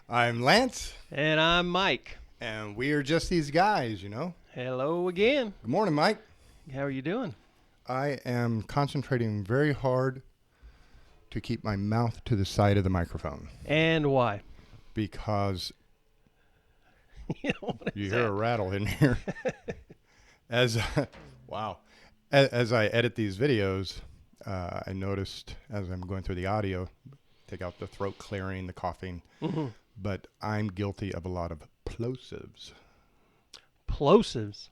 I'm Lance, And I'm Mike. and we are just these guys, Hello again. Good morning, Mike. How are you doing? I am concentrating very hard to keep my mouth to the side of the microphone And why? because What you is hear a that? rattle in here. As wow, as I edit these videos, I noticed as I'm going through the audio, take out the throat clearing, the coughing, but I'm guilty of a lot of plosives. Plosives.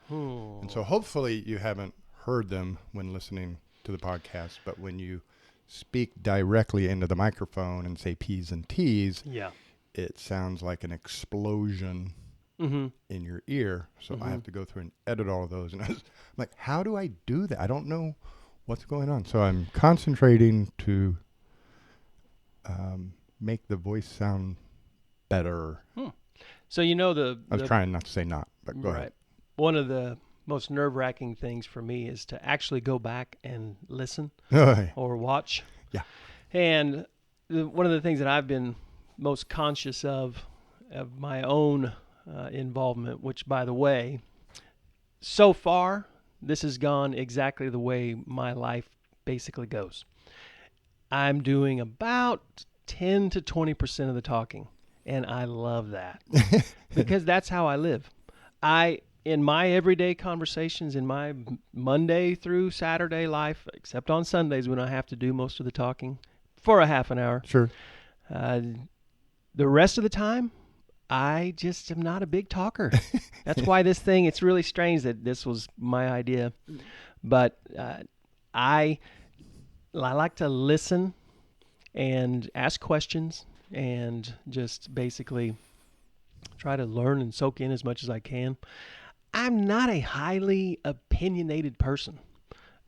And so hopefully you haven't heard them when listening to the podcast, but when you speak directly into the microphone and say P's and T's, Yeah. it sounds like an explosion in your ear. So I have to go through and edit all of those. And I'm like, how do I do that? I don't know what's going on. So I'm concentrating to make the voice sound better. So I was trying not to say not, but go ahead. One of the most nerve-wracking things for me is to actually go back and listen or watch. Yeah. And one of the things that I've been most conscious of my own involvement, which, by the way, so far, this has gone exactly the way my life basically goes. I'm doing about 10 to 20% of the talking, and I love that because that's how I live. In my everyday conversations, in my Monday through Saturday life, except on Sundays when I have to do most of the talking for a half an hour. Sure. The rest of the time, I just am not a big talker. That's why it's really strange that this was my idea. But I like to listen and ask questions and just basically try to learn and soak in as much as I can. I'm not a highly opinionated person.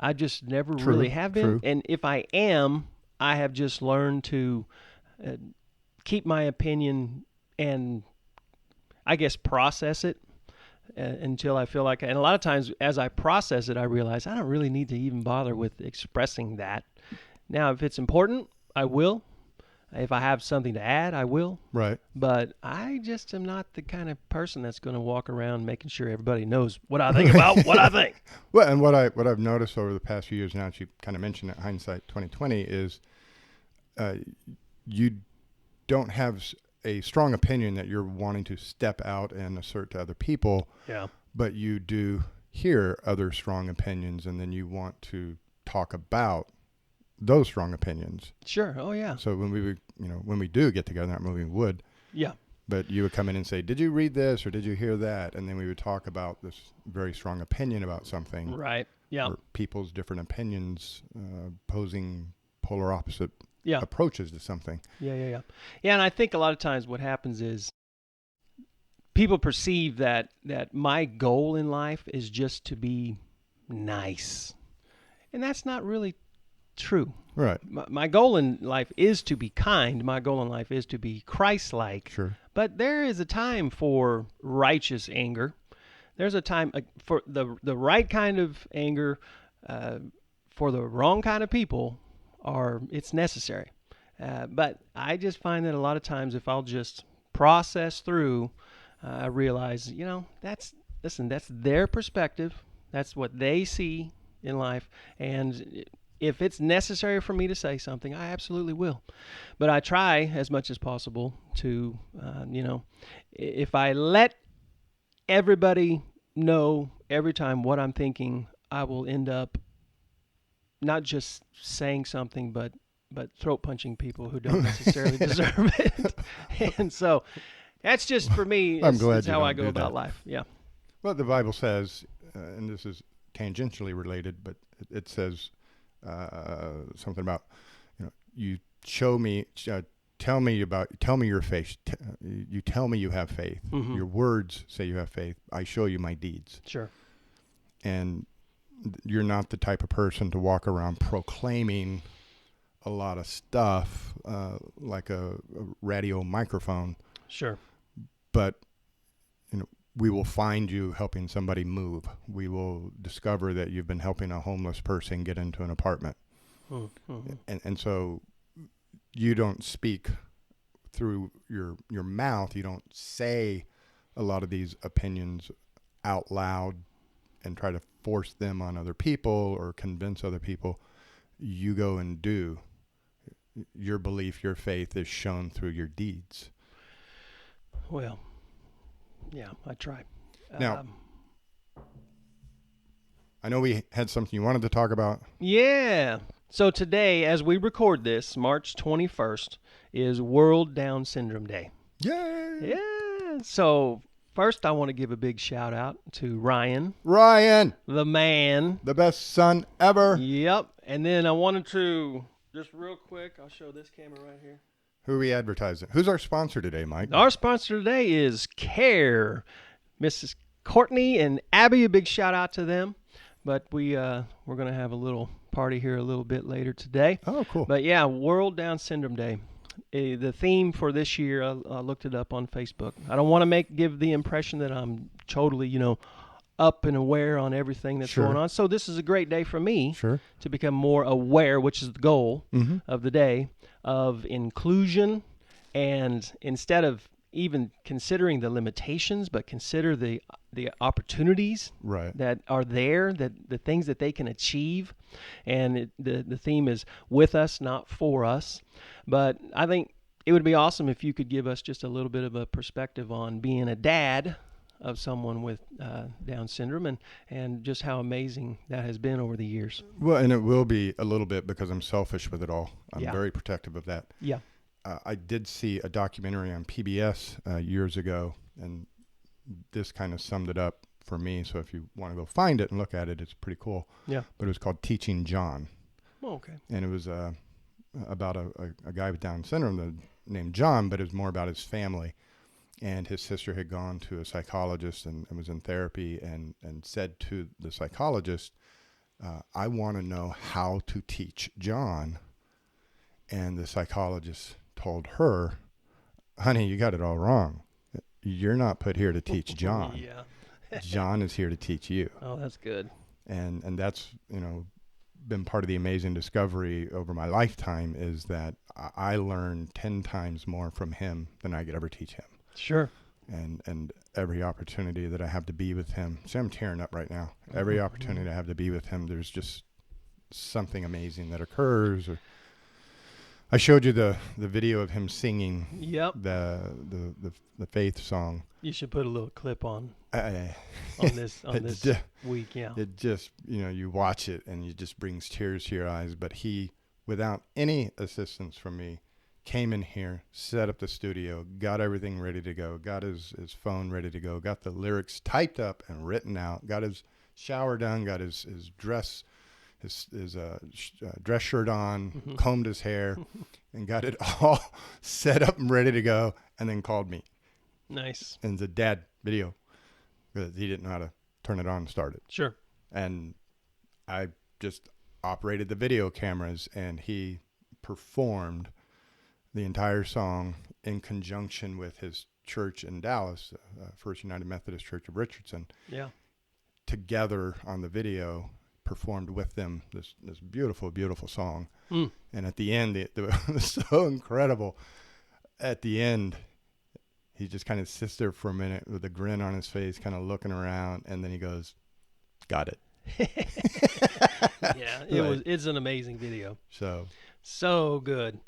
I just never really have been. True. And if I am, I have just learned to keep my opinion and I guess process it until I feel like, and a lot of times as I process it, I realize I don't really need to even bother with expressing that. Now, if it's important, I will. If I have something to add, I will. Right. But I just am not the kind of person that's going to walk around making sure everybody knows what I think about what I think. Well, and what I've noticed over the past few years now, that you kind of mentioned it, hindsight 2020, is you don't have a strong opinion that you're wanting to step out and assert to other people. Yeah. But you do hear other strong opinions, and then you want to talk about those strong opinions. Sure. Oh, yeah. So when we do get together, not moving wood. Yeah. But you would come in and say, did you read this or did you hear that? And then we would talk about this very strong opinion about something. Right. Yeah. Or people's different opinions posing polar opposite Yeah. approaches to something. Yeah, and I think a lot of times what happens is people perceive that my goal in life is just to be nice. And that's not really true. Right. My goal in life is to be kind. My goal in life is to be Christ-like. Sure. But there is a time for righteous anger. There's a time for the right kind of anger for the wrong kind of people, it's necessary. But I just find that a lot of times if I'll just process through, I realize, that's their perspective. That's what they see in life. And if it's necessary for me to say something, I absolutely will. But I try as much as possible to, if I let everybody know every time what I'm thinking, I will end up not just saying something, but throat punching people who don't necessarily deserve it. And so that's just for me. I'm glad it's you how don't I go do about that. life. Yeah. Well, the Bible says, and this is tangentially related, but it says something about, you show me, tell me your faith. You tell me you have faith. Mm-hmm. Your words say you have faith. I show you my deeds. Sure. And you're not the type of person to walk around proclaiming a lot of stuff like a radio microphone. Sure. But we will find you helping somebody move. We will discover that you've been helping a homeless person get into an apartment. Mm-hmm. And so you don't speak through your mouth. You don't say a lot of these opinions out loud and try to force them on other people or convince other people. You go and do. Your belief, your faith is shown through your deeds. Well, yeah, I try. Now, I know we had something you wanted to talk about. Yeah. So today, as we record this, March 21st, is World Down Syndrome Day. Yay! Yeah. So first, I want to give a big shout out to Ryan. Ryan! The man. The best son ever. Yep. And then I wanted to, just real quick, I'll show this camera right here. Who are we advertising? Who's our sponsor today, Mike? Our sponsor today is Care. Mrs. Courtney and Abby, a big shout out to them. But we're going to have a little party here a little bit later today. Oh, cool. But yeah, World Down Syndrome Day. The theme for this year, I looked it up on Facebook. I don't want to give the impression that I'm totally, up and aware on everything that's going on. So this is a great day for me to become more aware, which is the goal of the day, of inclusion. And instead of even considering the limitations, but consider the opportunities that are there, that the things that they can achieve. And the theme is with us, not for us. But I think it would be awesome if you could give us just a little bit of a perspective on being a dad of someone with Down syndrome and just how amazing that has been over the years. Well, and it will be a little bit because I'm selfish with it all. I'm Yeah. very protective of that. Yeah. I did see a documentary on PBS years ago, and this kind of summed it up for me. So if you want to go find it and look at it, it's pretty cool. Yeah. But it was called Teaching John. Oh, okay. And it was about a guy with Down syndrome named John, but it was more about his family. And his sister had gone to a psychologist and was in therapy and said to the psychologist, I want to know how to teach John. And the psychologist told her, honey, you got it all wrong. You're not put here to teach John. Yeah. John is here to teach you. Oh, that's good. And that's, been part of the amazing discovery over my lifetime is that I learn 10 times more from him than I could ever teach him. Sure. And every opportunity that I have to be with him. See, I'm tearing up right now. Every opportunity I have to be with him, there's just something amazing that occurs. Or I showed you the video of him singing the faith song. You should put a little clip on on this week. Yeah. It just, you watch it and it just brings tears to your eyes. But he, without any assistance from me, came in here, set up the studio, got everything ready to go, got his phone ready to go, got the lyrics typed up and written out, got his shower done, got his dress dress shirt on, combed his hair, and got it all set up and ready to go, and then called me. Nice. And the dad video, because he didn't know how to turn it on and start it. Sure. And I just operated the video cameras, and he performed the entire song in conjunction with his church in Dallas, First United Methodist Church of Richardson. Yeah. Together on the video, performed with them this beautiful, beautiful song. And at the end, it was so incredible. At the end, he just kind of sits there for a minute with a grin on his face, kind of looking around, and then he goes, "Got it." Yeah, it's an amazing video. So good.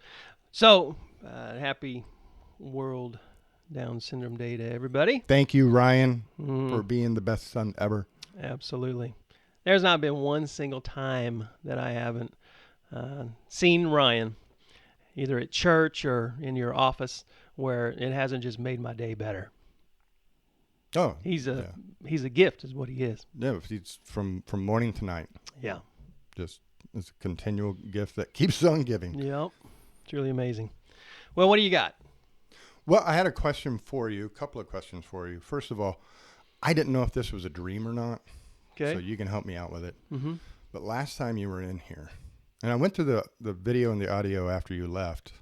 So, happy World Down Syndrome Day to everybody. Thank you, Ryan, for being the best son ever. Absolutely. There's not been one single time that I haven't seen Ryan, either at church or in your office, where it hasn't just made my day better. Oh, he's a gift, is what he is. Yeah, he's from morning to night. Yeah, just it's a continual gift that keeps on giving. Yep, it's really amazing. Well, what do you got? Well, I had a question for you, a couple of questions for you. First of all, I didn't know if this was a dream or not. Okay. So you can help me out with it. Mm-hmm. But last time you were in here, and I went to the video and the audio after you left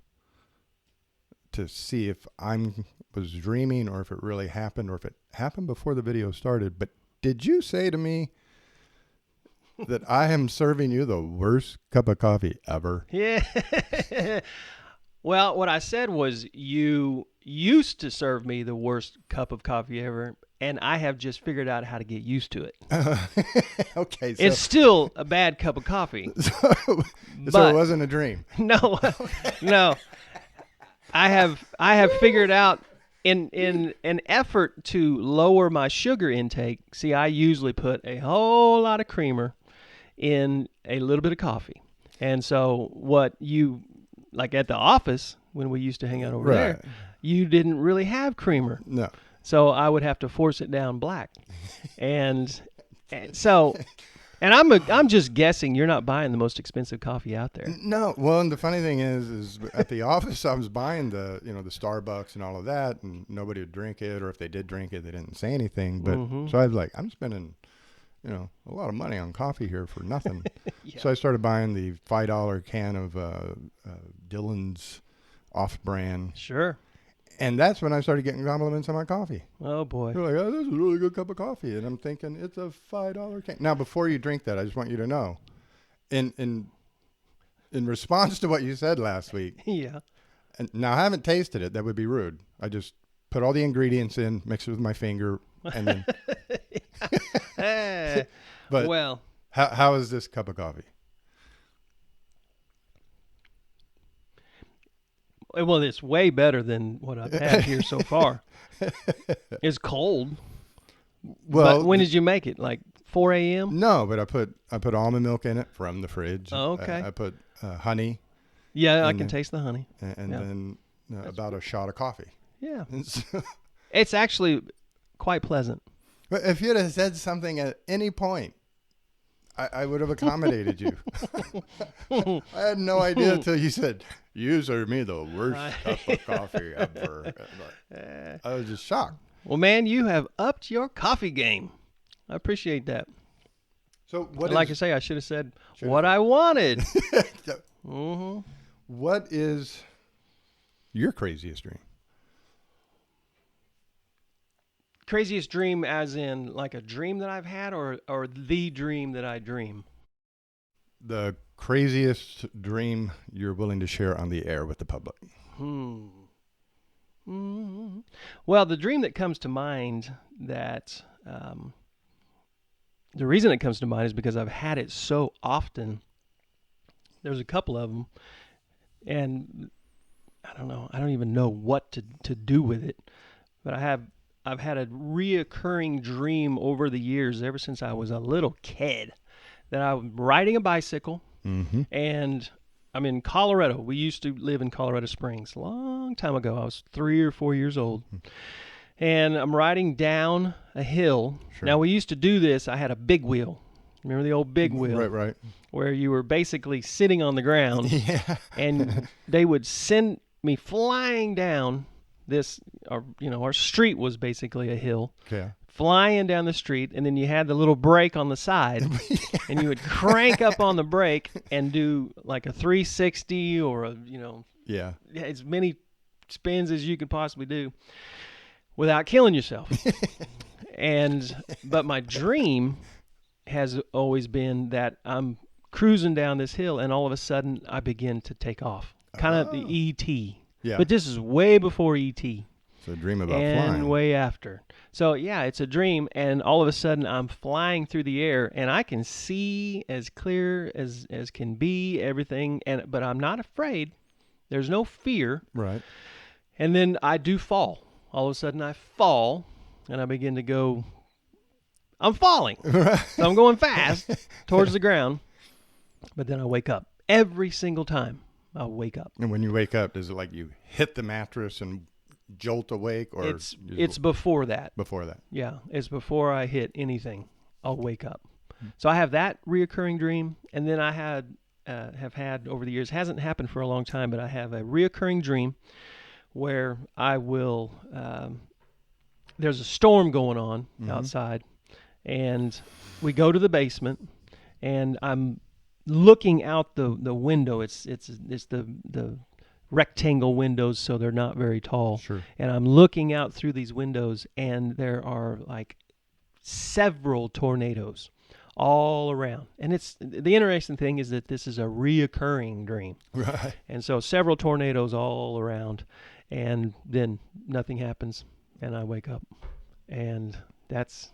to see if I was dreaming or if it really happened or if it happened before the video started. But did you say to me that I am serving you the worst cup of coffee ever. Yeah. Well, what I said was you used to serve me the worst cup of coffee ever, and I have just figured out how to get used to it. Okay, so It's still a bad cup of coffee. so it But- wasn't a dream. No, no. I have figured out in an effort to lower my sugar intake. See, I usually put a whole lot of creamer in a little bit of coffee, and so what you like at the office when we used to hang out over there, Right. you didn't really have creamer, No. so I would have to force it down black, and so. And I'm just guessing you're not buying the most expensive coffee out there. No. Well, and the funny thing is at the office I was buying the Starbucks and all of that, and nobody would drink it, or if they did drink it, they didn't say anything. But so I was like, I'm spending, a lot of money on coffee here for nothing. Yeah. So I started buying the $5 can of Dylan's off-brand, Sure. and that's when I started getting compliments on my coffee. Oh boy. They're like, "Oh, this is a really good cup of coffee," and I'm thinking it's a $5 can. Now, before you drink that, I just want you to know, in response to what you said last week, Yeah. and now I haven't tasted it. That would be rude. I just put all the ingredients in, mix it with my finger, and then. But Well, how is this cup of coffee? it's way better than what I've had here so far. It's cold. Well, But when did you make it? Like 4 a.m.? no, but I put almond milk in it from the fridge. Oh, okay. I put honey, Yeah, I And can then- taste the honey. and Yeah. then about a shot of coffee. Yeah. And so, It's actually quite pleasant. but if you'd have said something at any point, I would have accommodated you. I had no idea until you said, "You serve me the worst cup of coffee ever." I was just shocked. Well, man, you have upped your coffee game. I appreciate that. So what Like I say, I should have said what I wanted. Mm-hmm. What is your craziest dream? Craziest dream as in like a dream that I've had or the dream that I dream? The craziest dream you're willing to share on the air with the public? Well, the dream that comes to mind that the reason it comes to mind is because I've had it so often. There's a couple of them, and I don't know. I don't even know what to do with it. But I've had a reoccurring dream over the years, ever since I was a little kid, that I'm riding a bicycle, and I'm in Colorado. We used to live in Colorado Springs a long time ago. I was 3 or 4 years old. And I'm riding down a hill. Sure. Now, we used to do this. I had a big wheel. Remember the old big wheel? Right. Where you were basically sitting on the ground. Yeah. And they would send me flying down this, our street was basically a hill. Okay. Flying down the street, and then you had the little brake on the side, and you would crank up on the brake and do like a 360 or Yeah. as many spins as you could possibly do without killing yourself. But my dream has always been that I'm cruising down this hill, and all of a sudden I begin to take off, kind of the E.T. Yeah. But this is way before E.T. It's a dream about and flying. way after. So yeah, it's a dream, and all of a sudden I'm flying through the air, and I can see as clear as can be everything, but I'm not afraid. There's no fear. Right. And then I do fall. All of a sudden I fall, and I begin to go. I'm falling. So I'm going fast towards the ground, but then I wake up every single time. I wake up. And when you wake up, is it like you hit the mattress and jolt awake, or It's before that. before that? Yeah, it's before I hit anything. I'll wake up. So I have that reoccurring dream, and then I have had over the years, hasn't happened for a long time, but I have a reoccurring dream where I will. There's a storm going on outside, and we go to the basement, and I'm looking out the window. It's the rectangle windows, so they're not very tall. Sure. And I'm looking out through these windows, and there are like several tornadoes all around. And it's the interesting thing is that this is a reoccurring dream. Right. And so several tornadoes all around, and then nothing happens, and I wake up. And that's,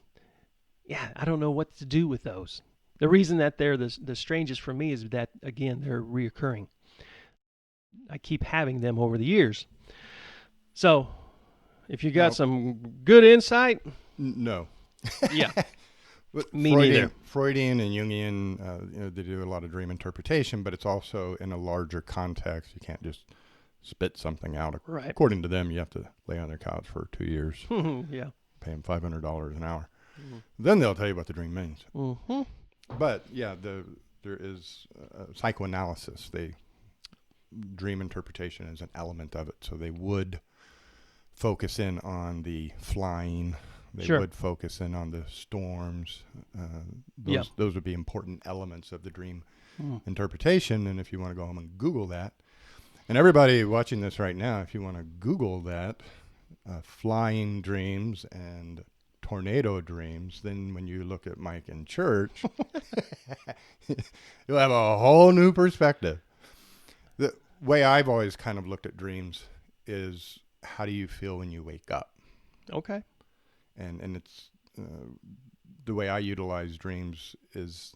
yeah, I don't know what to do with those. The reason that they're the strangest for me is that, again, they're reoccurring. I keep having them over the years. So if you got some good insight, No. yeah. But Me neither. Freudian and Jungian, they do a lot of dream interpretation, but it's also in a larger context. You can't just spit something out. Right. According to them, you have to lay on their couch for 2 years, Yeah. pay them $500 an hour. Mm-hmm. Then they'll tell you what the dream means. Mm-hmm. But yeah, there is psychoanalysis. Dream interpretation is an element of it. So they would focus in on the flying. They Sure. would focus in on the storms. Those would be important elements of the dream interpretation. And if you want to go home and Google that, and everybody watching this right now, if you want to Google that, flying dreams and tornado dreams, then when you look at Mike in church, you'll have a whole new perspective. The way I've always kind of looked at dreams is, how do you feel when you wake up? Okay. And it's the way I utilize dreams is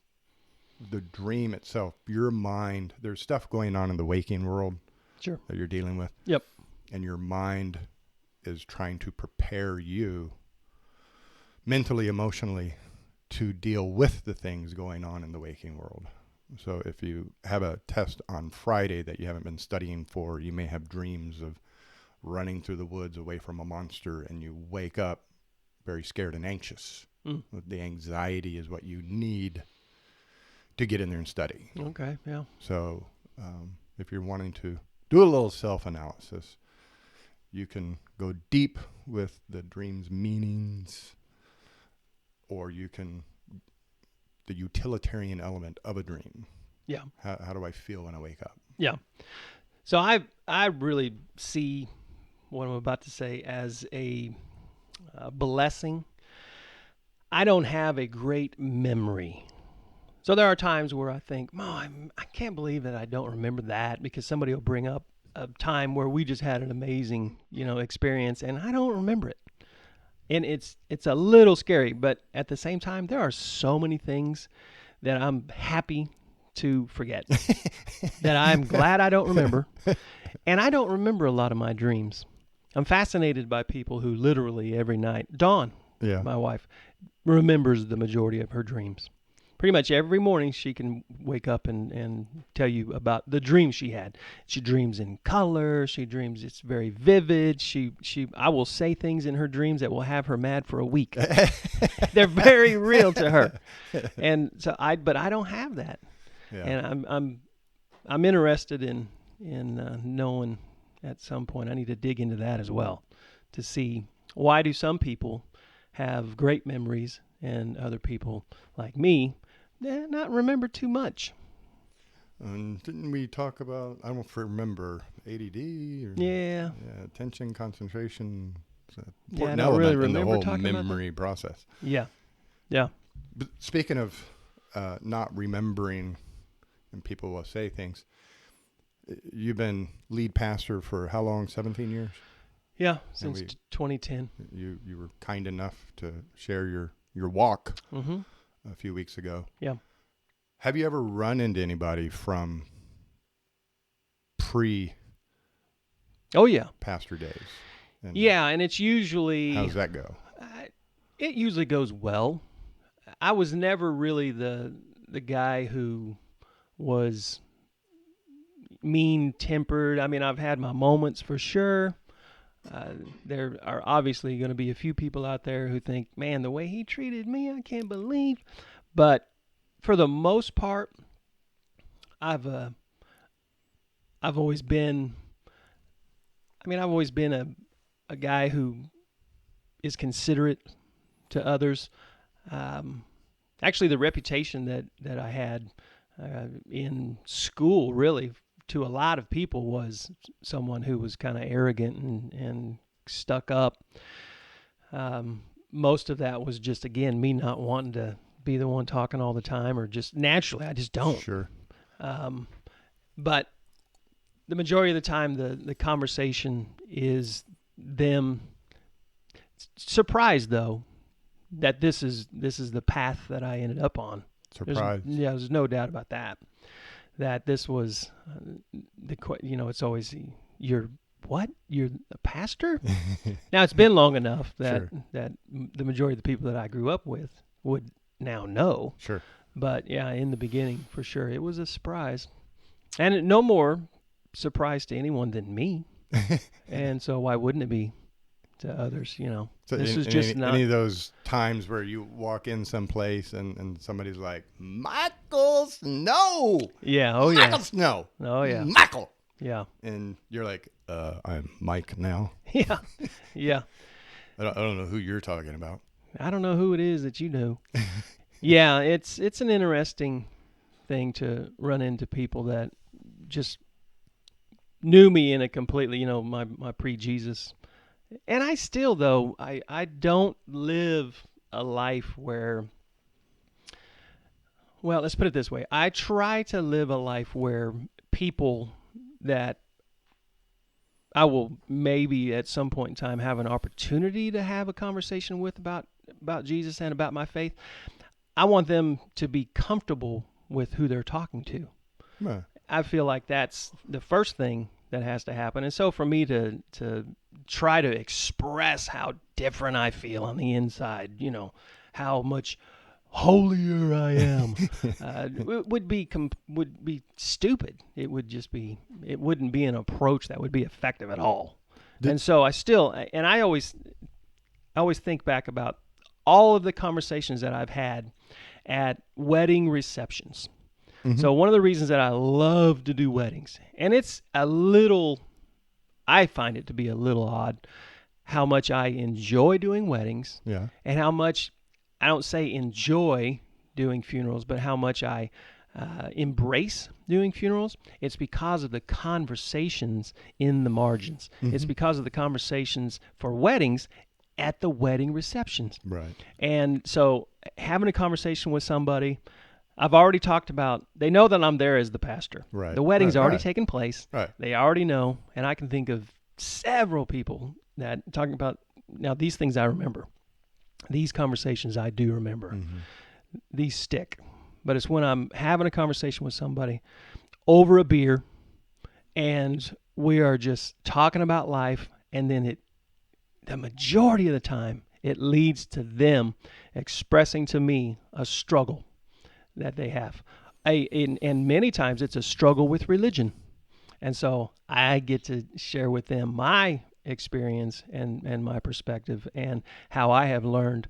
the dream itself, your mind. There's stuff going on in the waking world Sure. that you're dealing with. Yep. And your mind is trying to prepare you mentally, emotionally, to deal with the things going on in the waking world. So if you have a test on Friday that you haven't been studying for, you may have dreams of running through the woods away from a monster, and you wake up very scared and anxious. The anxiety is what you need to get in there and study. Okay. Yeah. So if you're wanting to do a little self-analysis, you can go deep with the dream's meanings, or you can, the utilitarian element of a dream. Yeah. How do I feel when I wake up? Yeah. So I really see what I'm about to say as a blessing. I don't have a great memory. So there are times where I think, I can't believe that I don't remember that, because somebody will bring up a time where we just had an amazing, experience, and I don't remember it. And it's a little scary, but at the same time, there are so many things that I'm happy to forget, that I'm glad I don't remember. And I don't remember a lot of my dreams. I'm fascinated by people who literally every night, Dawn, my wife, remembers the majority of her dreams. Pretty much every morning she can wake up and tell you about the dream she had. She dreams in color. She dreams it's very vivid. I will say things in her dreams that will have her mad for a week. They're very real to her. And so but I don't have that. Yeah. And I'm interested in knowing at some point. I need to dig into that as well to see, why do some people have great memories and other people like me not remember too much. And didn't we talk about, I don't remember, ADD? Or, yeah, attention, concentration. It's an I important don't really element in the remember whole talking about memory process. Yeah. But speaking of not remembering, and people will say things, you've been lead pastor for how long? 17 years? Yeah, since 2010. You were kind enough to share your walk Mm-hmm. a few weeks ago. Yeah. Have you ever run into anybody from Oh, yeah. pastor days? And And it's usually... how does that go? It usually goes well. I was never really the guy who was mean-tempered. I mean, I've had my moments for sure. There are obviously going to be a few people out there who think, man, the way he treated me, I can't believe. But for the most part, I've always been a guy who is considerate to others. Actually, the reputation that I had in school, really, to a lot of people, was someone who was kind of arrogant and stuck up. Most of that was just, again, me not wanting to be the one talking all the time, or just naturally, I just don't. Sure. But the majority of the time, the conversation is them surprised, though, that this is the path that I ended up on. Surprise. There's no doubt about that. That this was it's always you're a pastor. Now it's been long enough that Sure. that the majority of the people that I grew up with would now know. Sure. But yeah, in the beginning, for sure, it was a surprise, and no more surprise to anyone than me. And so why wouldn't it be to others? So This is just not. any of those times where you walk in someplace and somebody's like, Michael Snow. Yeah. Oh yeah. Michael Snow. Oh yeah. Michael. Yeah. And you're like, I'm Mike now. Yeah. Yeah. I don't know who you're talking about. I don't know who it is that you know. Yeah, it's an interesting thing to run into people that just knew me in a completely, my pre-Jesus. And I still, though, I don't live a life where, well, let's put it this way. I try to live a life where people that I will maybe at some point in time have an opportunity to have a conversation with about Jesus and about my faith, I want them to be comfortable with who they're talking to. Huh. I feel like that's the first thing that has to happen. And so for me to try to express how different I feel on the inside, how much holier I am, would be stupid. It wouldn't be an approach that would be effective at all. And so I always think back about all of the conversations that I've had at wedding receptions. Mm-hmm. So one of the reasons that I love to do weddings, and I find it to be a little odd how much I enjoy doing weddings, yeah, and how much I don't say enjoy doing funerals, but how much I embrace doing funerals. It's because of the conversations in the margins. Mm-hmm. It's because of the conversations for weddings at the wedding receptions. Right. And so having a conversation with somebody, I've already talked about, they know that I'm there as the pastor. Right. The wedding's already taken place. Right. They already know, and I can think of several people that talking about, now these things I remember. These conversations I do remember. Mm-hmm. These stick. But it's when I'm having a conversation with somebody over a beer, and we are just talking about life, and then the majority of the time, it leads to them expressing to me a struggle that they have. And many times it's a struggle with religion. And so I get to share with them my experience and my perspective and how I have learned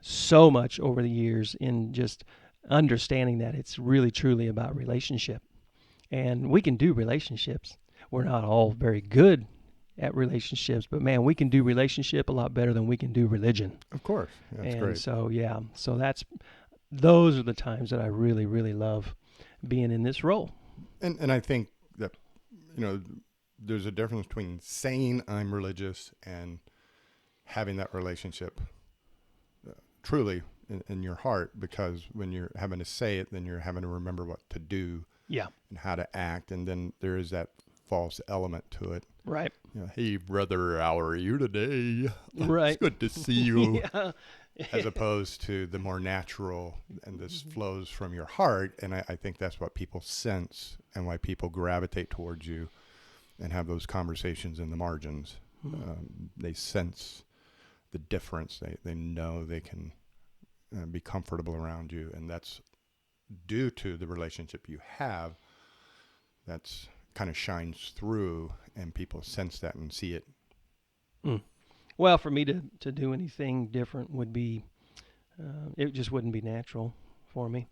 so much over the years in just understanding that it's really truly about relationship. And we can do relationships. We're not all very good at relationships, but man, we can do relationship a lot better than we can do religion. Of course. That's and great. So those are the times that I really, really love being in this role. And I think that, there's a difference between saying I'm religious and having that relationship truly in your heart, because when you're having to say it, then you're having to remember what to do. Yeah. And how to act. And then there is that false element to it. Right. Hey, brother, how are you today? Right. It's good to see you. Yeah. As opposed to the more natural, and this flows from your heart. And I think that's what people sense and why people gravitate towards you and have those conversations in the margins. Mm-hmm. They sense the difference. They know they can be comfortable around you. And that's due to the relationship you have. That's kind of shines through, and people sense that and see it. Mm. Well, for me to do anything different would be, it just wouldn't be natural for me.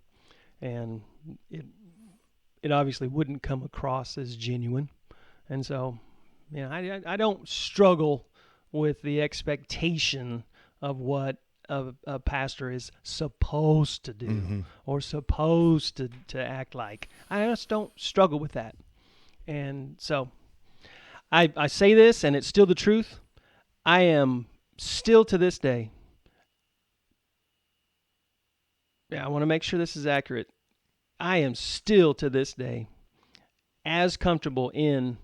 And it obviously wouldn't come across as genuine. And so, I don't struggle with the expectation of what a pastor is supposed to do, mm-hmm. or supposed to act like. I just don't struggle with that. And so I say this, and it's still the truth. I am still to this day Yeah, I want to make sure this is accurate. I am still to this day as comfortable in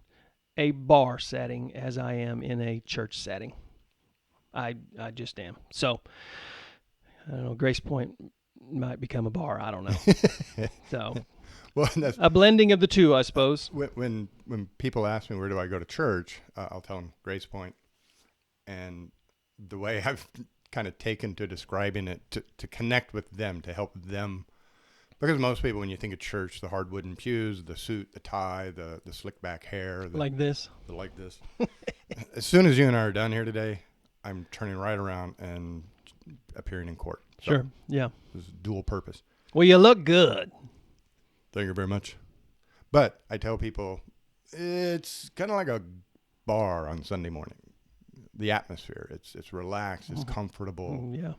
a bar setting as I am in a church setting. I just am. So, I don't know, Grace Point might become a bar. I don't know. So, Well, that's a blending of the two, I suppose. when people ask me where do I go to church, I'll tell them Grace Point, and the way I've kind of taken to describing it to connect with them, to help them, because most people, when you think of church, the hard wooden pews, the suit, the tie, the slick back hair, Like this. like this. As soon as you and I are done here today, I'm turning right around and appearing in court. So Sure. Yeah. this is dual purpose. Well, you look good. Thank you very much. But I tell people it's kind of like a bar on Sunday morning. The atmosphere, it's relaxed, it's comfortable. Yeah.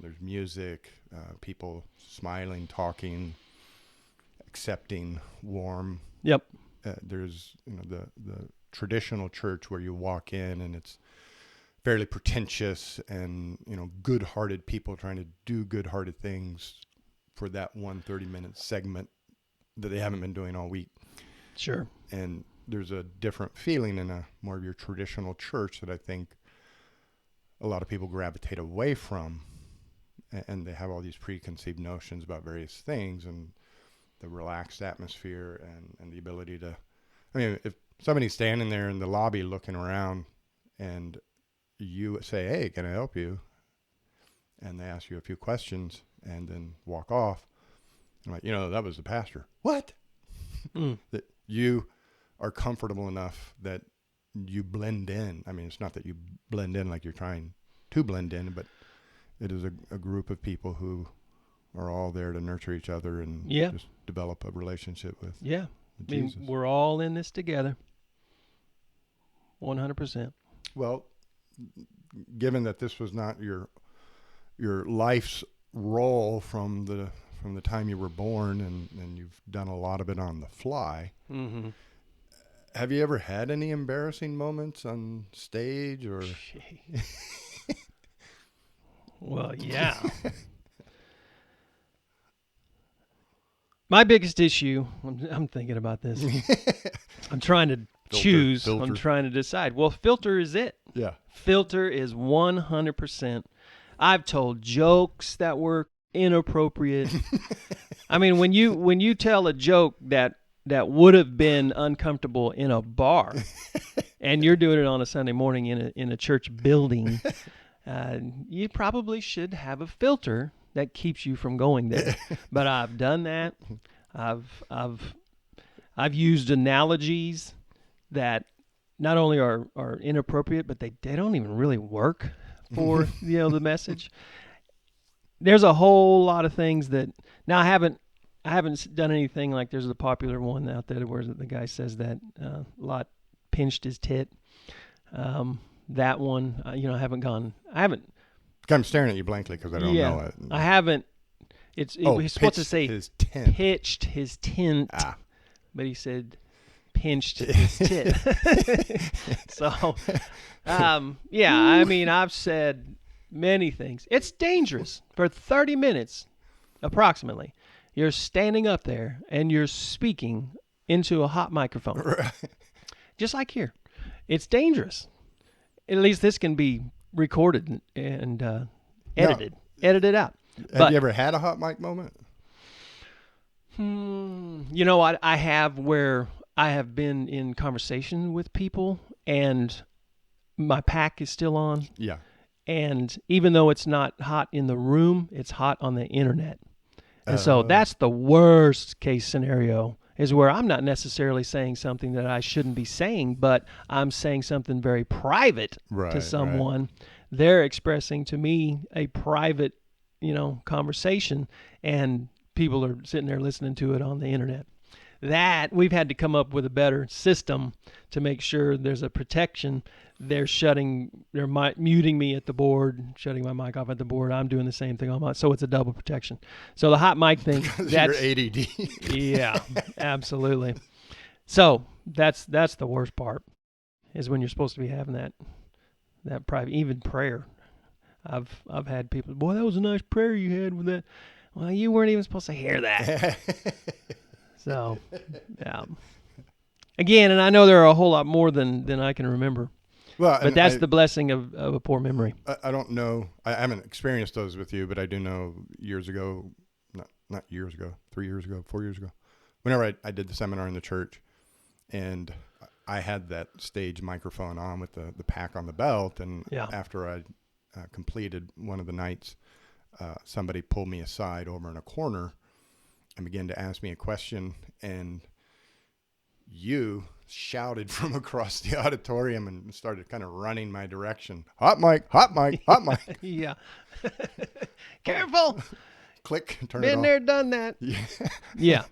There's music, people smiling, talking, accepting, warm. Yep. There's the traditional church where you walk in and it's fairly pretentious and good-hearted people trying to do good-hearted things for that 30-minute segment that they haven't been doing all week. Sure. And there's a different feeling in a more of your traditional church that I think a lot of people gravitate away from, and they have all these preconceived notions about various things, and the relaxed atmosphere and the ability to, I mean, if somebody's standing there in the lobby looking around and you say, hey, can I help you? And they ask you a few questions and then walk off. I'm like, that was the pastor. What? That you are comfortable enough that you blend in. I mean, it's not that you blend in like you're trying to blend in, but it is a group of people who are all there to nurture each other and just develop a relationship with, with Jesus. We're all in this together. 100%. Well, given that this was not your life's role from the time you were born, and you've done a lot of it on the fly, have you ever had any embarrassing moments on stage or? Well, yeah. My biggest issue, I'm thinking about this. I'm trying to choose. Filter. I'm trying to decide. Well, filter is it. Yeah. Filter is 100%. I've told jokes that were inappropriate. I mean, when you tell a joke that would have been uncomfortable in a bar, and you're doing it on a Sunday morning in a church building, you probably should have a filter that keeps you from going there. But I've done that. I've used analogies that not only are inappropriate, but they don't even really work for the message. There's a whole lot of things that now I haven't done anything like there's a popular one out there where the guy says that Lot pinched his tit. That one, I haven't. I'm staring at you blankly because I don't know it. I haven't. He's supposed to say his tint. pitched his tint, but he said pinched his tit. So, I mean, I've said many things. It's dangerous for 30 minutes, approximately. You're standing up there and you're speaking into a hot microphone, Right. just like here. It's dangerous. At least this can be recorded and edited out. Have you ever had a hot mic moment? You know what? I have, where I have been in conversation with people and my pack is still on. Yeah. And even though it's not hot in the room, it's hot on the internet. And so that's the worst case scenario, is where I'm not necessarily saying something that I shouldn't be saying, but I'm saying something very private to someone. Right. They're expressing to me a private, conversation, and people are sitting there listening to it on the internet. That we've had to come up with a better system to make sure there's a protection. They're muting me at the board, shutting my mic off at the board. I'm doing the same thing on my, so it's a double protection. So the hot mic thing, that's your ADD. Yeah, absolutely. So that's the worst part, is when you're supposed to be having that private, even prayer. I've had people, boy, that was a nice prayer you had with that. Well, you weren't even supposed to hear that. So, yeah. Again, and I know there are a whole lot more than I can remember. Well, But that's the blessing of a poor memory. I don't know. I haven't experienced those with you, but I do know years ago, not years ago, 3 years ago, 4 years ago, whenever I did the seminar in the church, and I had that stage microphone on with the pack on the belt, and after I completed one of the nights, somebody pulled me aside over in a corner and began to ask me a question, and you shouted from across the auditorium and started kind of running my direction. Hot mic, hot mic, hot mic. Yeah. Careful. Click, turn Been it off. Been there, done that. Yeah. Yeah.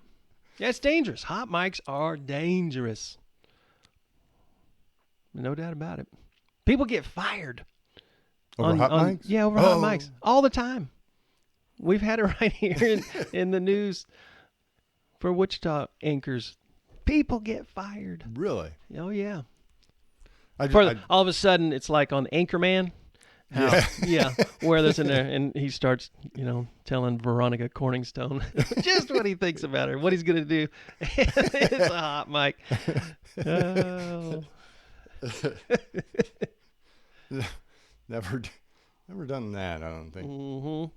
That's dangerous. Hot mics are dangerous. No doubt about it. People get fired. Over hot mics? Yeah, over hot mics. All the time. We've had it right here in the news for Wichita anchors. People get fired. Really? Oh, yeah. All of a sudden, it's like on Anchorman. Yeah, where there's in there, and he starts, telling Veronica Corningstone just what he thinks about her, what he's going to do. It's a hot mic. Oh. Never done that, I don't think. Mm-hmm.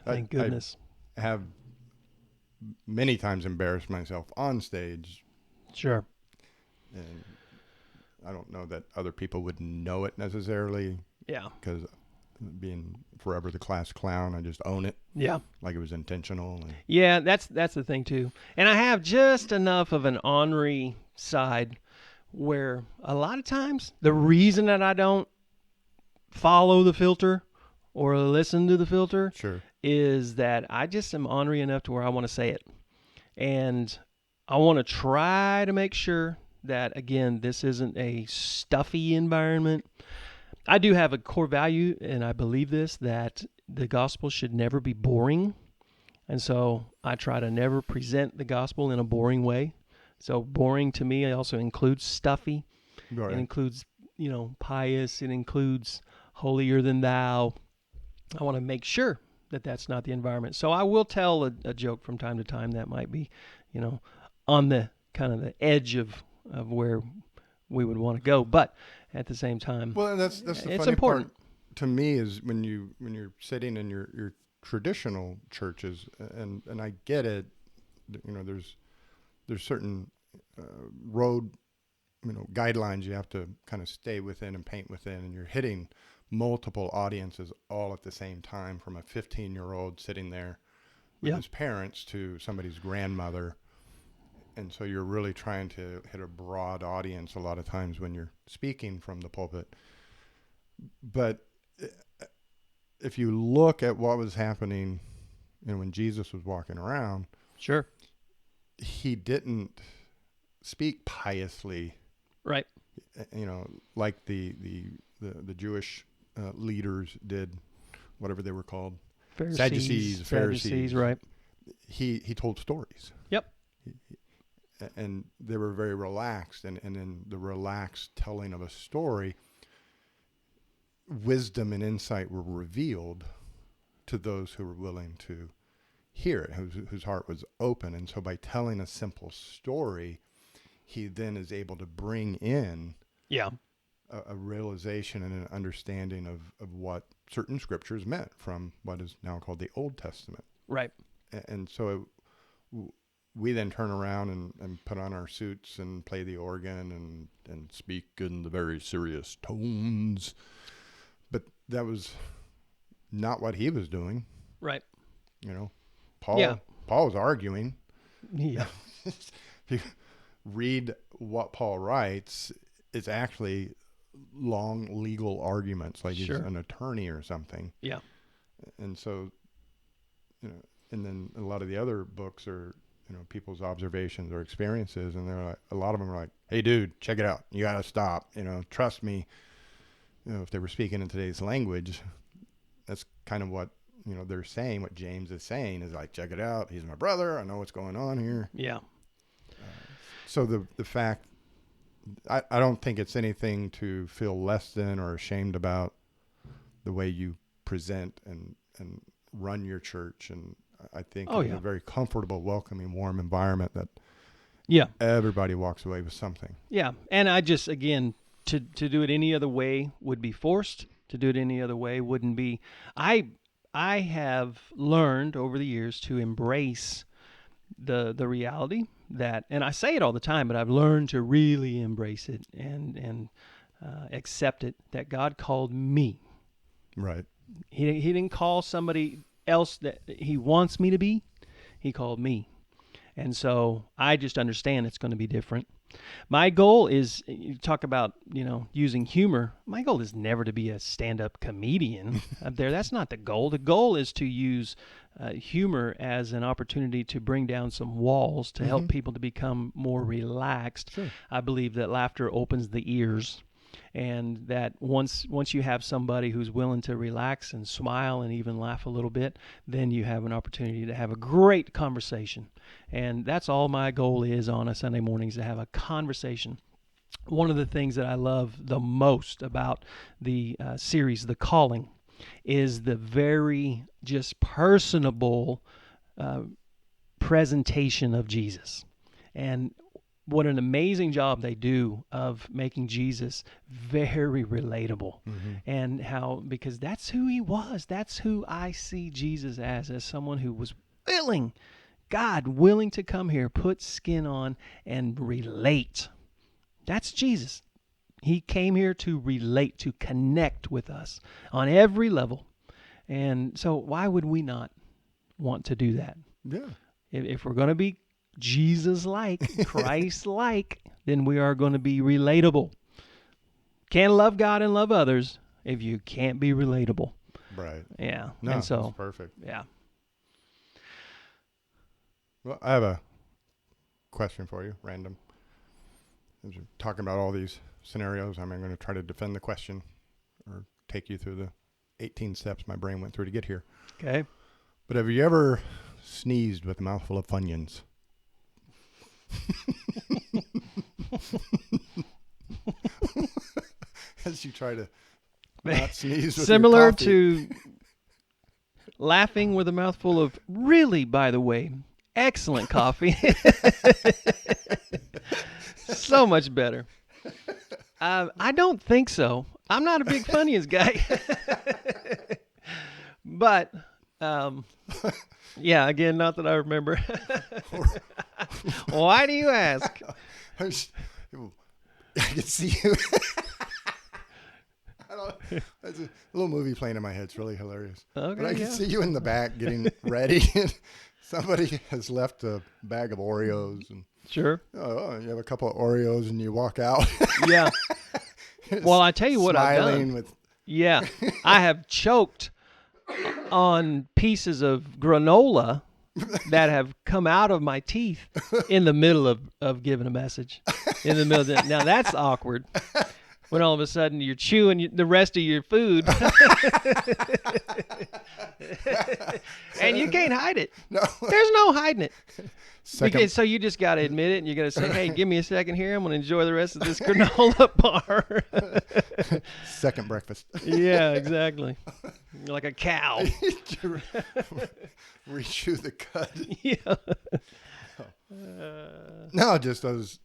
Thank goodness. I have many times embarrassed myself on stage. Sure. And I don't know that other people would know it necessarily. Yeah. Because being forever the class clown, I just own it. Yeah. Like it was intentional. Yeah, that's the thing too. And I have just enough of an ornery side where a lot of times the reason that I don't follow the filter or listen to the filter is that I just am ornery enough to where I want to say it. And I want to try to make sure that, again, this isn't a stuffy environment. I do have a core value, and I believe this, that the gospel should never be boring. And so I try to never present the gospel in a boring way. So boring to me also includes stuffy. Right. It includes, pious. It includes holier than thou. I want to make sure that that's not the environment. So I will tell a joke from time to time that might be, on the kind of the edge of where we would want to go. But at the same time, well, that's the funny important part to me is when you're sitting in your traditional churches, and I get it. There's certain road guidelines you have to kind of stay within and paint within, and you're hitting multiple audiences all at the same time, from a 15-year-old sitting there with his parents to somebody's grandmother. And so you're really trying to hit a broad audience a lot of times when you're speaking from the pulpit. But if you look at what was happening, when Jesus was walking around, sure, he didn't speak piously, right? Like the Jewish leaders did, whatever they were called, Sadducees, Pharisees, right? He told stories. Yep. And they were very relaxed, and in the relaxed telling of a story, wisdom and insight were revealed to those who were willing to hear it, whose heart was open. And so by telling a simple story, he then is able to bring in a realization and an understanding of what certain scriptures meant from what is now called the Old Testament. Right. And so we then turn around and put on our suits and play the organ and speak in the very serious tones. But that was not what he was doing. Right. Paul was arguing. Yeah. If you read what Paul writes, it's actually long legal arguments, like he's an attorney or something. Yeah. And so, and then a lot of the other books are, people's observations or experiences, and they're like, a lot of them are like, "Hey, dude, check it out. You got to stop. Trust me." If they were speaking in today's language, that's kind of what they're saying. What James is saying is like, "Check it out. He's my brother. I know what's going on here." Yeah. So the fact, I don't think it's anything to feel less than or ashamed about the way you present and run your church, and I think Oh, it's yeah. a very comfortable, welcoming, warm environment that Yeah. everybody walks away with something. Yeah. And I just, again, to do it any other way would be forced. To do it any other way wouldn't be. I I have learned over the years to embrace the reality that, and I say it all the time, but I've learned to really embrace it and accept it, that God called me. Right. He didn't call somebody else that he wants me to be. He called me. And so I just understand it's going to be different. My goal is, you talk about, using humor. My goal is never to be a stand-up comedian up there. That's not the goal. The goal is to use humor as an opportunity to bring down some walls, to help people to become more relaxed. Sure. I believe that laughter opens the ears, and that once you have somebody who's willing to relax and smile and even laugh a little bit, then you have an opportunity to have a great conversation. And that's all my goal is on a Sunday morning, is to have a conversation. One of the things that I love the most about the series, The Calling, is the very just personable presentation of Jesus. And what an amazing job they do of making Jesus very relatable. And how, because that's who he was. That's who I see Jesus as someone who was willing, God willing to come here, put skin on, and relate. That's Jesus. He came here to relate, to connect with us on every level. And so why would we not want to do that? Yeah. If we're going to be Jesus-like, Christ-like, then we are going to be relatable. Can't love God and love others if you can't be relatable. Right. Yeah. No, and so, that's perfect. yeah. Well, I have a question for you, random. As you're talking about all these scenarios, I'm going to try to defend the question or take you through the 18 steps my brain went through to get here. Okay. But have you ever sneezed with a mouthful of Funyons? As you try to not sneeze with Similar your coffee. to laughing with a mouthful of really, by the way, excellent coffee. So much better. I don't think so. I'm not a big Funyuns guy. But, yeah, again, not that I remember. Why do you ask? I can see you. There's a little movie playing in my head. It's really hilarious. Okay, but I can yeah. see you in the back getting ready. Somebody has left a bag of Oreos. And Sure. oh, you have a couple of Oreos and you walk out. Yeah. Well, I tell you what I've smiling done. with. Yeah. I have choked on pieces of granola that have come out of my teeth in the middle of giving a message. In the middle of it. Now that's awkward. When all of a sudden you're chewing the rest of your food. And you can't hide it. No. There's no hiding it. Second, So you just got to admit it, and you got to say, hey, give me a second here. I'm going to enjoy the rest of this granola bar. second breakfast. Yeah, exactly. You're like a cow. Rechew the cud. Yeah. No, just those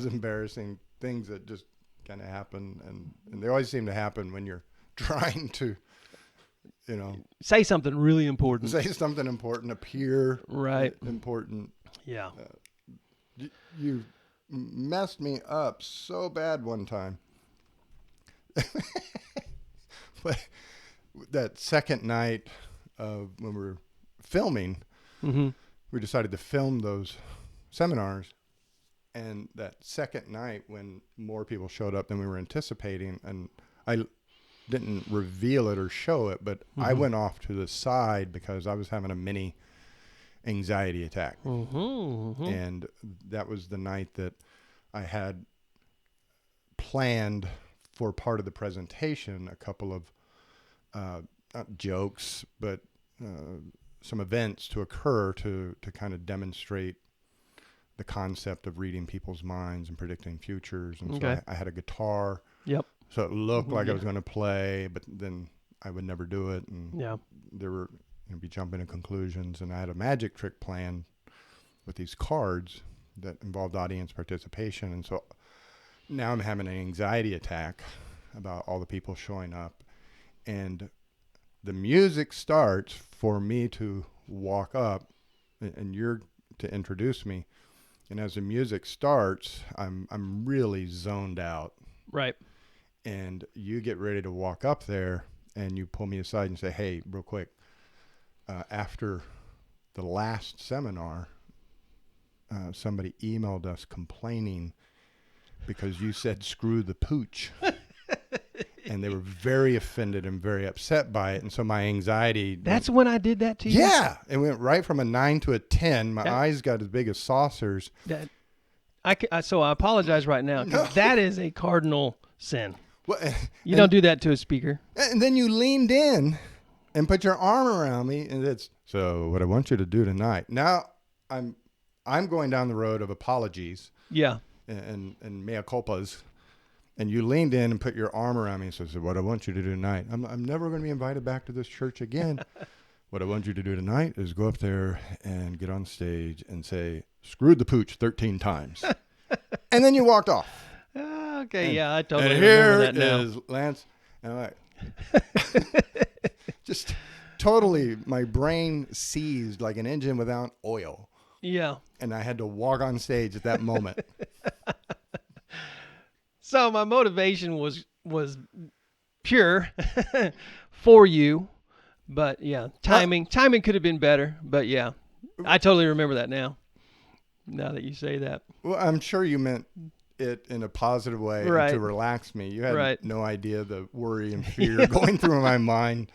embarrassing things that just kind of happen, and they always seem to happen when you're trying to, Say something really important. say something important, appear Right. important. Yeah. You messed me up so bad one time. But that second night when we were filming, Mm-hmm. we decided to film those seminars. And that second night when more people showed up than we were anticipating, and I didn't reveal it or show it, but I went off to the side because I was having a mini anxiety attack. And that was the night that I had planned for part of the presentation a couple of not jokes, but some events to occur to kind of demonstrate the concept of reading people's minds and predicting futures. And so I had a guitar. Yep. So it looked like I was going to play, but then I would never do it. And Yeah. there were be jumping to conclusions. And I had a magic trick planned with these cards that involved audience participation. And so now I'm having an anxiety attack about all the people showing up. And the music starts for me to walk up and you're to introduce me. And as the music starts, I'm really zoned out. Right. And you get ready to walk up there and you pull me aside and say, hey, real quick, after the last seminar, somebody emailed us complaining because you said screw the pooch. And they were very offended and very upset by it. And so my anxiety... That's when I did that to you? Yeah. It went right from a 9 to a 10. My eyes got as big as saucers. So I apologize right now, because that is a cardinal sin. Well, you don't do that to a speaker. And then you leaned in and put your arm around me, and it's, so what I want you to do tonight. Now I'm going down the road of apologies. Yeah. And mea culpas. And you leaned in and put your arm around me and said, what I want you to do tonight. I'm never going to be invited back to this church again. What I want you to do tonight is go up there and get on stage and say, screwed the pooch 13 times. And then you walked off. Okay, and, yeah, I totally and remember that now. here is Lance. And I'm like, just totally, my brain seized like an engine without oil. Yeah. And I had to walk on stage at that moment. So my motivation was pure for you, but yeah, timing could have been better, but yeah, I totally remember that now that you say that. Well, I'm sure you meant it in a positive way Right. to relax me. You had Right. no idea the worry and fear going through my mind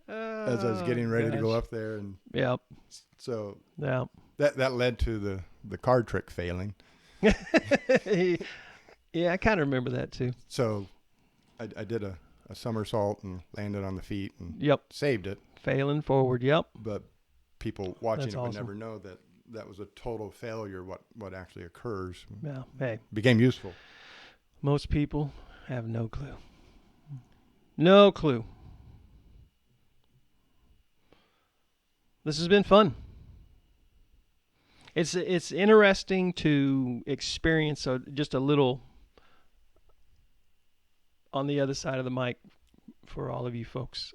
as I was getting ready to go up there. And Yep. so Yeah. that led to the card trick failing. Yeah, I kind of remember that too. So I did a somersault and landed on the feet and Yep. saved it. Failing forward. Yep. But people watching That's it would awesome. never know that was a total failure, what actually occurs. Yeah. Hey, Became useful. most people have no clue. No clue. This has been fun. It's interesting to experience just a little on the other side of the mic for all of you folks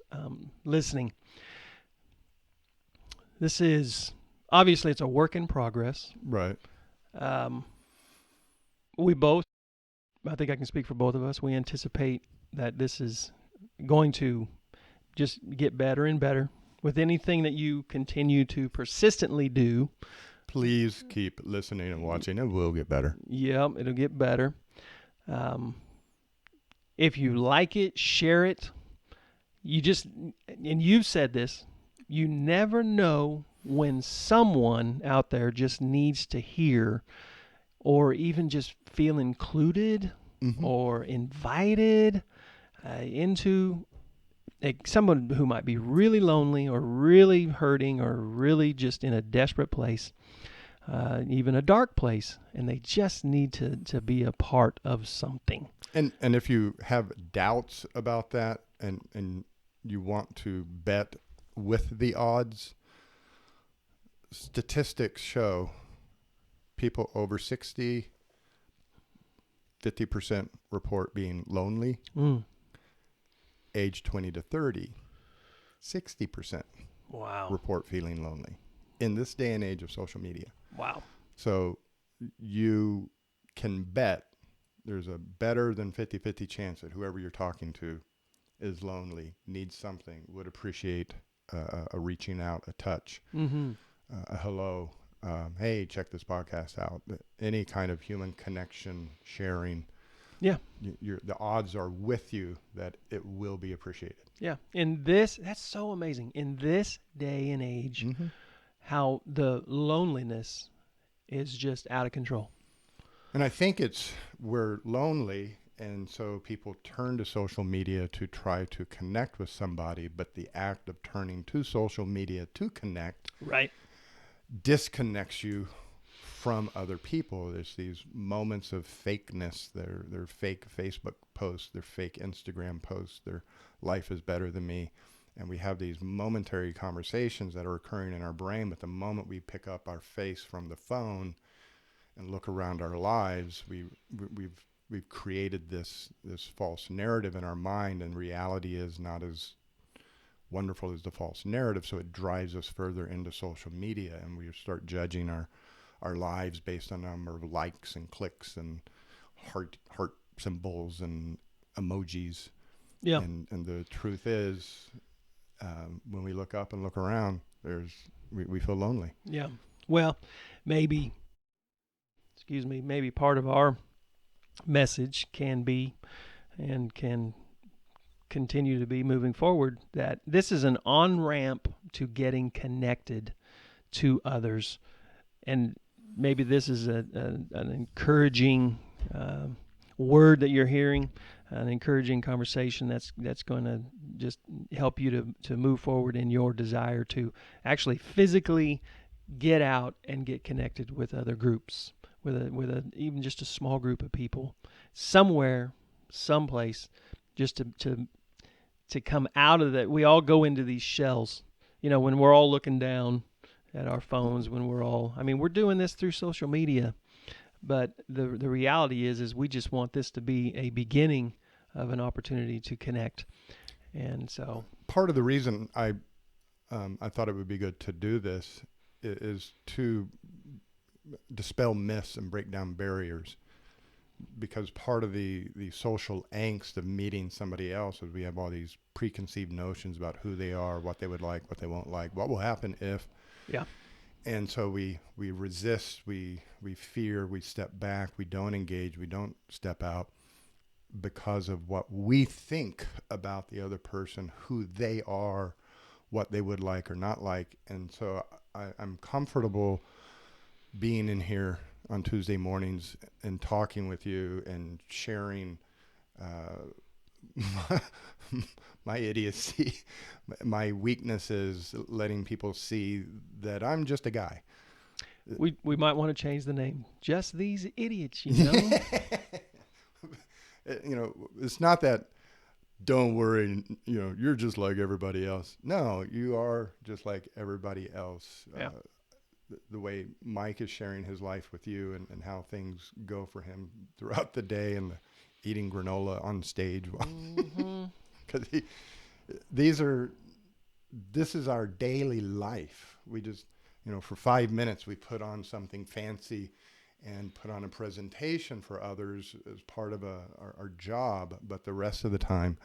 listening. This is obviously it's a work in progress. Right. We both, I think I can speak for both of us, we anticipate that this is going to just get better and better with anything that you continue to persistently do. Please keep listening and watching. It will get better. Yep, it'll get better. If you like it, share it. And you've said this, you never know when someone out there just needs to hear or even just feel included or invited into someone who might be really lonely or really hurting or really just in a desperate place, even a dark place, and they just need to be a part of something. And if you have doubts about that and you want to bet with the odds, statistics show people over 60, 50% report being lonely. Age 20 to 30, 60% Wow. report feeling lonely in this day and age of social media. Wow. So you can bet there's a better than 50-50 chance that whoever you're talking to is lonely, needs something, would appreciate a reaching out, a touch, a hello. Hey, check this podcast out. Any kind of human connection, sharing. Yeah. The odds are with you that it will be appreciated. Yeah. That's so amazing. In this day and age, how the loneliness is just out of control. And I think we're lonely, and so people turn to social media to try to connect with somebody, but the act of turning to social media to connect disconnects you from other people. There's these moments of fakeness. They're fake Facebook posts, they're fake Instagram posts, their life is better than me. And we have these momentary conversations that are occurring in our brain, but the moment we pick up our face from the phone and look around our lives, we've created this false narrative in our mind, and reality is not as wonderful as the false narrative. So it drives us further into social media, and we start judging our lives based on the number of likes and clicks and heart symbols and emojis. Yeah. And the truth is, when we look up and look around, we feel lonely. Yeah. Well, maybe part of our message can be, and can continue to be moving forward, that this is an on-ramp to getting connected to others. And maybe this is an encouraging word that you're hearing, an encouraging conversation that's going to just help you to move forward in your desire to actually physically get out and get connected with other groups, with even just a small group of people somewhere, someplace, just to come out of that. We all go into these shells, when we're all looking down at our phones, when we're doing this through social media, but the reality is we just want this to be a beginning of an opportunity to connect. And so part of the reason I thought it would be good to do this is to dispel myths and break down barriers, because part of the social angst of meeting somebody else is we have all these preconceived notions about who they are, what they would like, what they won't like, what will happen if. Yeah. And so we resist, we fear, we step back, we don't engage, we don't step out because of what we think about the other person, who they are, what they would like or not like. And so I'm comfortable being in here on Tuesday mornings and talking with you and sharing my idiocy, my weaknesses, letting people see that I'm just a guy. We might want to change the name. Just these idiots, It's not that, don't worry, you're just like everybody else. No, you are just like everybody else. Yeah. The way Mike is sharing his life with you and how things go for him throughout the day, and eating granola on stage. Because this is our daily life. We just, for 5 minutes, we put on something fancy and put on a presentation for others as part of our job. But the rest of the time,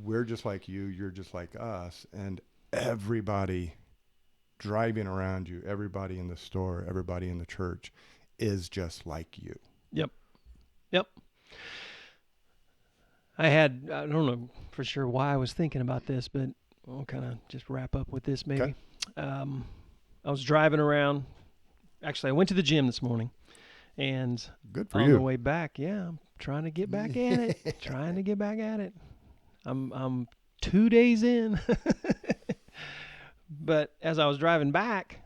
we're just like you, you're just like us, and everybody driving around you, everybody in the store, everybody in the church is just like you. Yep. I don't know for sure why I was thinking about this, but I'll kind of just wrap up with this maybe. Okay. I was driving around. Actually, I went to the gym this morning, and good for on you. the way back, I'm trying to get back at it. I'm 2 days in. But as I was driving back,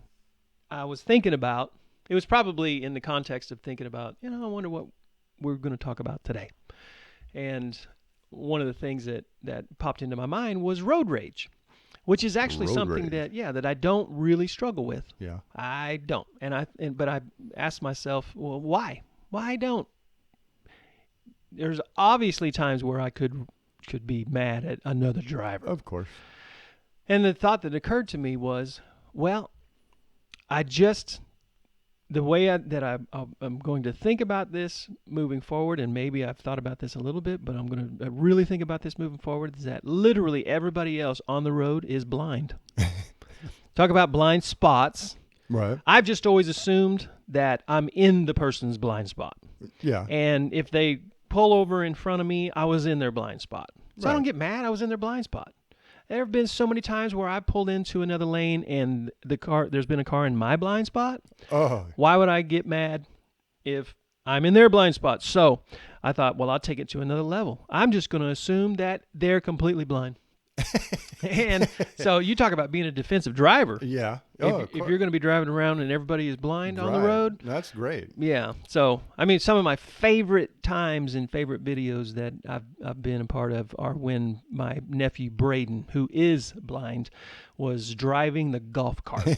I was thinking about, it was probably in the context of thinking about, I wonder what we're going to talk about today. And one of the things that popped into my mind was road rage, which is actually something that I don't really struggle with. Yeah. I don't. But I asked myself, well, why? Why don't? There's obviously times where I could be mad at another driver. Of course. And the thought that occurred to me was, well, the way I'm going to think about this moving forward, and maybe I've thought about this a little bit, but I'm going to really think about this moving forward, is that literally everybody else on the road is blind. Talk about blind spots. Right. I've just always assumed that I'm in the person's blind spot. Yeah. And if they pull over in front of me, I was in their blind spot. So right. I don't get mad. I was in their blind spot. There have been so many times where I pulled into another lane and there's been a car in my blind spot. Oh. Why would I get mad if I'm in their blind spot? So I thought, well, I'll take it to another level. I'm just going to assume that they're completely blind. And so you talk about being a defensive driver. Yeah. If you're going to be driving around and everybody is blind on the road. That's great. Yeah. So, I mean, some of my favorite times and favorite videos that I've been a part of are when my nephew Braden, who is blind, was driving the golf cart.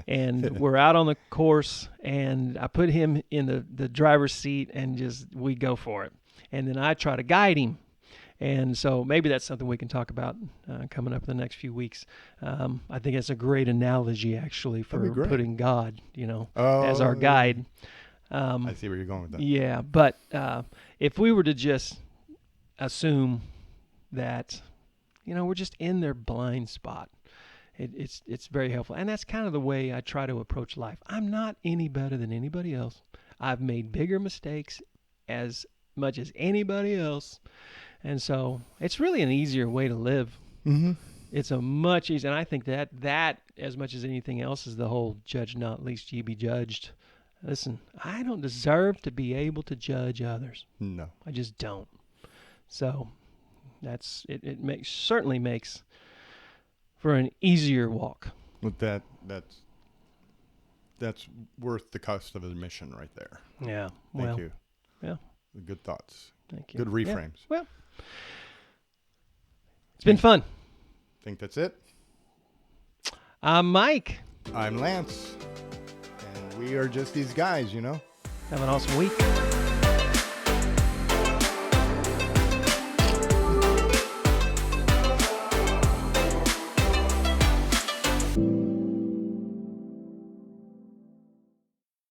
And we're out on the course, and I put him in the driver's seat, and we go for it. And then I try to guide him. And so maybe that's something we can talk about coming up in the next few weeks. I think it's a great analogy, actually, for putting God, as our guide. I see where you're going with that. Yeah, but if we were to just assume that, we're just in their blind spot, it's very helpful. And that's kind of the way I try to approach life. I'm not any better than anybody else. I've made bigger mistakes as much as anybody else. And so it's really an easier way to live. Mm-hmm. It's a much easier, and I think that as much as anything else is the whole judge not lest ye be judged. Listen, I don't deserve to be able to judge others. No. I just don't. So that's it. It certainly makes for an easier walk. But that's worth the cost of admission right there. Yeah. Thank you. Yeah. Good thoughts. Thank you. Good reframes. Yeah. Well, it's been fun. Think that's it? I'm Mike. I'm Lance. And we are just these guys, Have an awesome week.